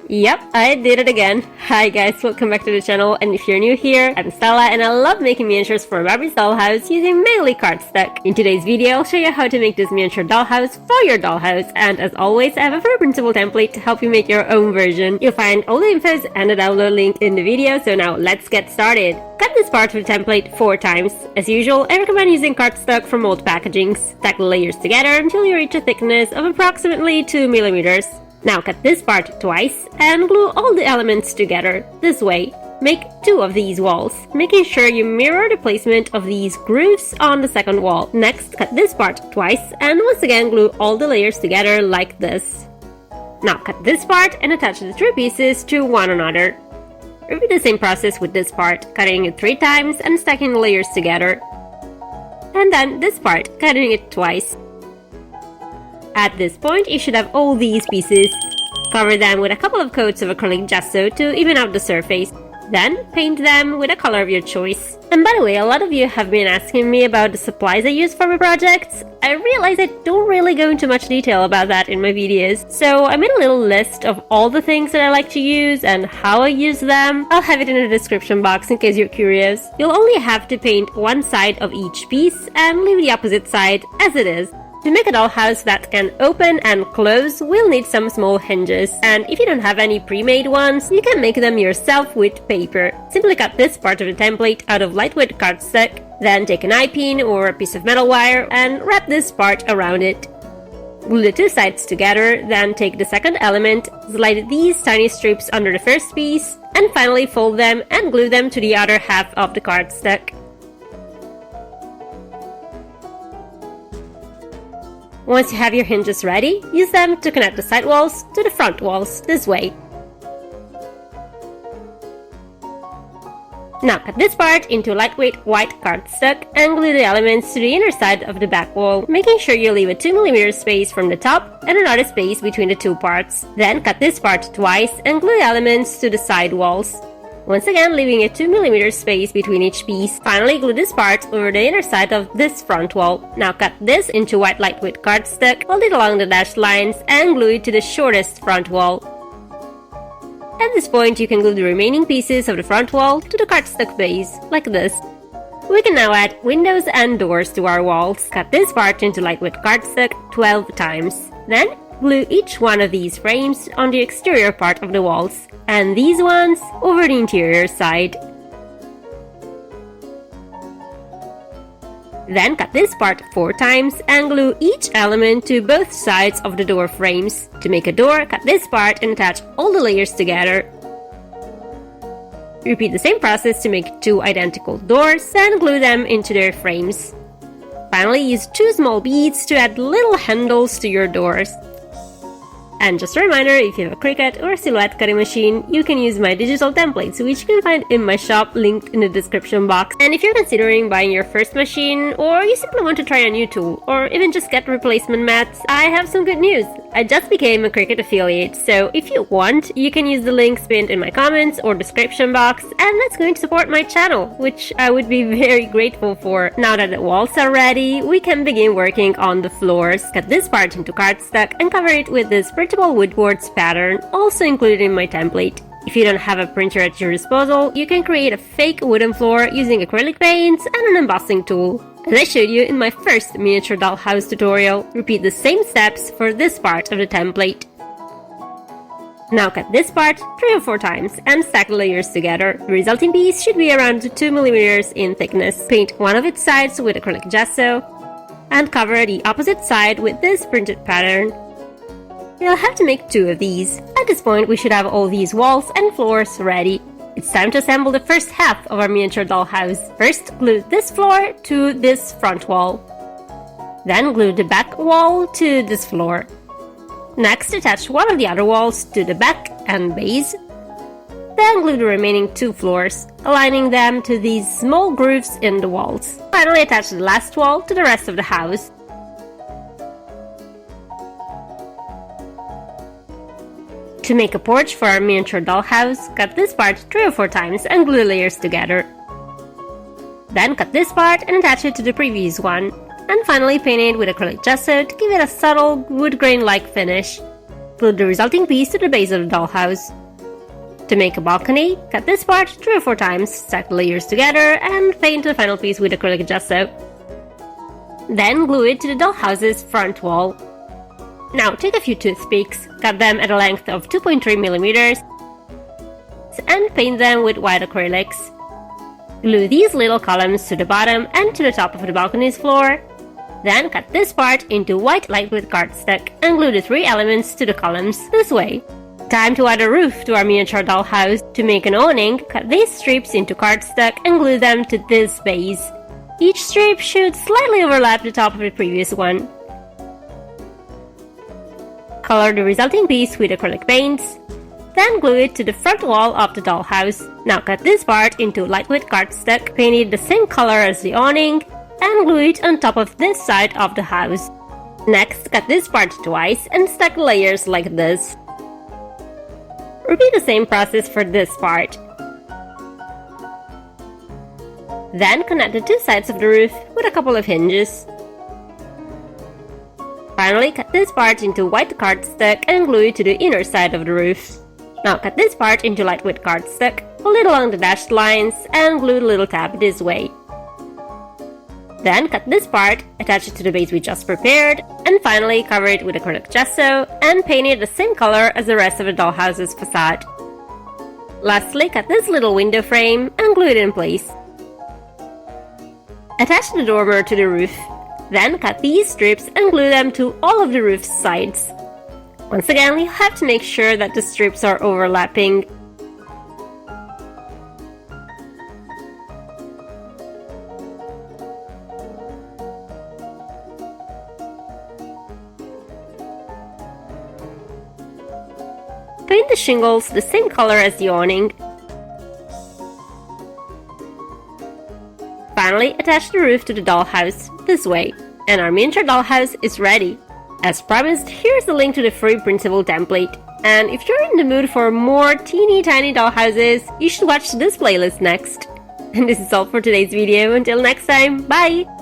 Yep, I did it again. Hi guys, welcome back to the channel, and if you're new here, I'm Stella and I love making miniatures for Barbie's dollhouse using mainly cardstock. In today's video, I'll show you how to make this miniature dollhouse for your dollhouse, and as always, I have a very printable template to help you make your own version. You'll find all the infos and the download link in the video, so now let's get started. Cut this part of the template 4 times. As usual, I recommend using cardstock for mold packagings. Stack the layers together until you reach a thickness of approximately 2 millimeters. Now cut this part twice and glue all the elements together, this way. Make 2 of these walls, making sure you mirror the placement of these grooves on the second wall. Next, cut this part twice and once again glue all the layers together like this. Now cut this part and attach the 3 pieces to one another. Repeat the same process with this part, cutting it 3 times and stacking the layers together. And then this part, cutting it twice. At this point, you should have all these pieces. Cover them with a couple of coats of acrylic gesso to even out the surface. Then, paint them with a color of your choice. And by the way, a lot of you have been asking me about the supplies I use for my projects. I realize I don't really go into much detail about that in my videos, so I made a little list of all the things that I like to use and how I use them. I'll have it in the description box in case you're curious. You'll only have to paint one side of each piece and leave the opposite side as it is. To make a dollhouse that can open and close, we'll need some small hinges, and if you don't have any pre-made ones, you can make them yourself with paper. Simply cut this part of the template out of lightweight cardstock, then take an eye pin or a piece of metal wire and wrap this part around it. Glue the 2 sides together, then take the second element, slide these tiny strips under the first piece, and finally fold them and glue them to the other half of the cardstock. Once you have your hinges ready, use them to connect the side walls to the front walls, this way. Now cut this part into lightweight white cardstock and glue the elements to the inner side of the back wall, making sure you leave a 2 mm space from the top and another space between the 2 parts. Then cut this part twice and glue the elements to the side walls. Once again, leaving a 2 mm space between each piece. Finally, glue this part over the inner side of this front wall. Now cut this into white lightweight cardstock, fold it along the dashed lines, and glue it to the shortest front wall. At this point, you can glue the remaining pieces of the front wall to the cardstock base, like this. We can now add windows and doors to our walls. Cut this part into lightweight cardstock 12 times. Then, glue each one of these frames on the exterior part of the walls, and these ones over the interior side. Then cut this part 4 times and glue each element to both sides of the door frames. To make a door, cut this part and attach all the layers together. Repeat the same process to make 2 identical doors and glue them into their frames. Finally, use 2 small beads to add little handles to your doors. And just a reminder, if you have a Cricut or a Silhouette cutting machine, you can use my digital templates, which you can find in my shop linked in the description box. And if you're considering buying your first machine, or you simply want to try a new tool, or even just get replacement mats, I have some good news. I just became a Cricut affiliate, so if you want, you can use the links pinned in my comments or description box, and that's going to support my channel, which I would be very grateful for. Now that the walls are ready, we can begin working on the floors. Cut this part into cardstock and cover it with this printable wood boards pattern, also included in my template. If you don't have a printer at your disposal, you can create a fake wooden floor using acrylic paints and an embossing tool, as I showed you in my first miniature dollhouse tutorial. Repeat the same steps for this part of the template. Now cut this part 3 or 4 times and stack the layers together. The resulting piece should be around 2 mm in thickness. Paint one of its sides with acrylic gesso and cover the opposite side with this printed pattern. You'll have to make 2 of these. At this point, we should have all these walls and floors ready. It's time to assemble the first half of our miniature dollhouse. First, glue this floor to this front wall. Then glue the back wall to this floor. Next, attach one of the other walls to the back and base. Then glue the remaining 2 floors, aligning them to these small grooves in the walls. Finally, attach the last wall to the rest of the house. To make a porch for our miniature dollhouse, cut this part 3 or 4 times and glue the layers together. Then cut this part and attach it to the previous one. And finally paint it with acrylic gesso to give it a subtle wood grain-like finish. glue the resulting piece to the base of the dollhouse. To make a balcony, cut this part 3 or 4 times, stack the layers together, and paint the final piece with acrylic gesso. Then glue it to the dollhouse's front wall. Now take a few toothpicks, cut them at a length of 2.3 mm, and paint them with white acrylics. Glue these little columns to the bottom and to the top of the balcony's floor. Then cut this part into white lightweight cardstock and glue the 3 elements to the columns this way. Time to add a roof to our miniature dollhouse. To make an awning, cut these strips into cardstock and glue them to this base. Each strip should slightly overlap the top of the previous one. Color the resulting piece with acrylic paints. Then glue it to the front wall of the dollhouse. Now cut this part into lightweight cardstock, paint it the same color as the awning, and glue it on top of this side of the house. Next, cut this part twice and stack the layers like this. Repeat the same process for this part. Then connect the 2 sides of the roof with a couple of hinges. Finally, cut this part into white cardstock and glue it to the inner side of the roof. Now cut this part into lightweight cardstock, pull it along the dashed lines, and glue the little tab this way. Then cut this part, attach it to the base we just prepared, and finally cover it with acrylic gesso and paint it the same color as the rest of the dollhouse's facade. Lastly, cut this little window frame and glue it in place. Attach the dormer to the roof. Then cut these strips and glue them to all of the roof's sides. Once again, you have to make sure that the strips are overlapping. Paint the shingles the same color as the awning. Finally, attach the roof to the dollhouse this way, and our miniature dollhouse is ready. As promised, here's the link to the free printable template. And if you're in the mood for more teeny tiny dollhouses, you should watch this playlist next. And this is all for today's video. Until next time, bye!